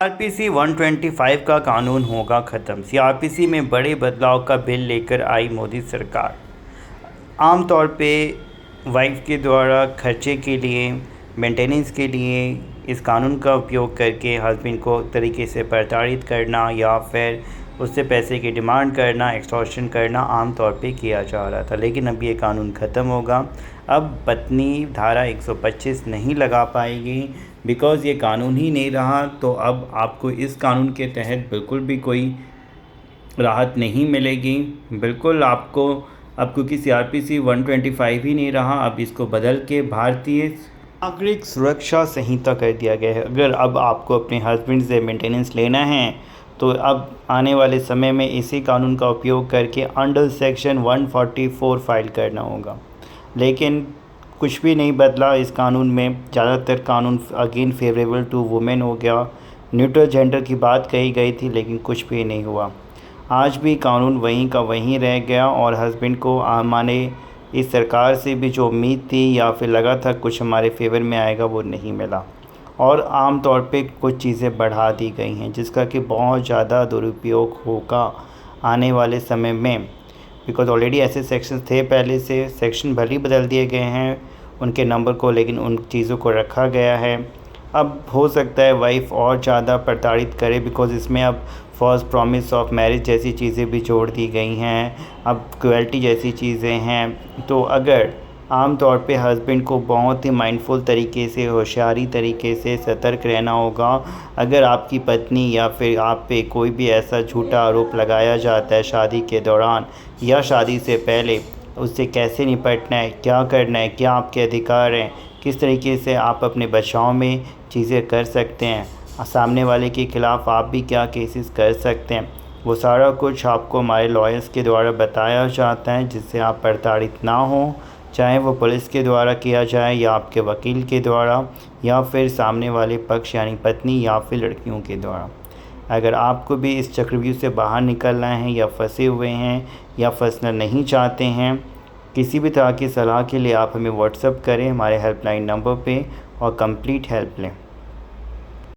CrPC 125 का कानून होगा ख़त्म। सीआरपीसी में बड़े बदलाव का बिल लेकर आई मोदी सरकार। आमतौर पे वाइफ के द्वारा खर्चे के लिए, मेंटेनेंस के लिए इस कानून का उपयोग करके हस्बैंड को तरीके से प्रताड़ित करना या फिर उससे पैसे की डिमांड करना, एक्सटॉर्शन करना आम तौर पे किया जा रहा था। लेकिन अब ये कानून ख़त्म होगा। अब पत्नी धारा 125 नहीं लगा पाएगी, बिकॉज़ ये कानून ही नहीं रहा। तो अब आपको इस कानून के तहत बिल्कुल भी कोई राहत नहीं मिलेगी। बिल्कुल आपको अब, क्योंकि सीआरपीसी 125 ही नहीं रहा, अब इसको बदल के भारतीय नागरिक सुरक्षा संहिता कर दिया गया है। अगर अब आपको अपने हस्बैंड से मेंटेनेंस लेना है तो अब आने वाले समय में इसी कानून का उपयोग करके अंडर सेक्शन 144 फाइल करना होगा। लेकिन कुछ भी नहीं बदला इस कानून में। ज़्यादातर कानून अगेन फेवरेबल टू वुमेन हो गया, न्यूट्रल जेंडर की बात कही गई थी, लेकिन कुछ भी नहीं हुआ। आज भी कानून वहीं का वहीं रह गया और हस्बैंड को माने इस सरकार से भी जो उम्मीद थी या फिर लगा था कुछ हमारे फेवर में आएगा, वो नहीं मिला। और आम तौर पे कुछ चीज़ें बढ़ा दी गई हैं जिसका कि बहुत ज़्यादा दुरुपयोग होगा आने वाले समय में। बिकॉज़ ऑलरेडी ऐसे सेक्शन थे पहले से, सेक्शन भले ही बदल दिए गए हैं उनके नंबर को, लेकिन उन चीज़ों को रखा गया है। अब हो सकता है वाइफ और ज़्यादा प्रताड़ित करे, बिकॉज़ इसमें अब फर्स्ट प्रॉमिस ऑफ मैरिज जैसी चीज़ें भी जोड़ दी गई हैं, अब क्वेलिटी जैसी चीज़ें हैं। तो अगर आम तौर पे हस्बैंड को बहुत ही माइंडफुल तरीके से, होशियारी तरीके से सतर्क रहना होगा। अगर आपकी पत्नी या फिर आप पे कोई भी ऐसा झूठा आरोप लगाया जाता है शादी के दौरान या शादी से पहले, उससे कैसे निपटना है, क्या करना है, क्या आपके अधिकार हैं, किस तरीके से आप अपने बचाव में चीज़ें कर सकते हैं, सामने वाले के ख़िलाफ़ आप भी क्या केसेस कर सकते हैं, वो सारा कुछ आपको हमारे लॉयर्स के द्वारा बताया जाता है, जिससे आप प्रताड़ित ना हों। चाहे वो पुलिस के द्वारा किया जाए या आपके वकील के द्वारा या फिर सामने वाले पक्ष यानी पत्नी या फिर लड़कियों के द्वारा। अगर आपको भी इस चक्रव्यूह से बाहर निकलना है या फंसे हुए हैं या फंसना नहीं चाहते हैं, किसी भी तरह की सलाह के लिए आप हमें व्हाट्सएप करें हमारे हेल्पलाइन नंबर पे और कंप्लीट हेल्प लें।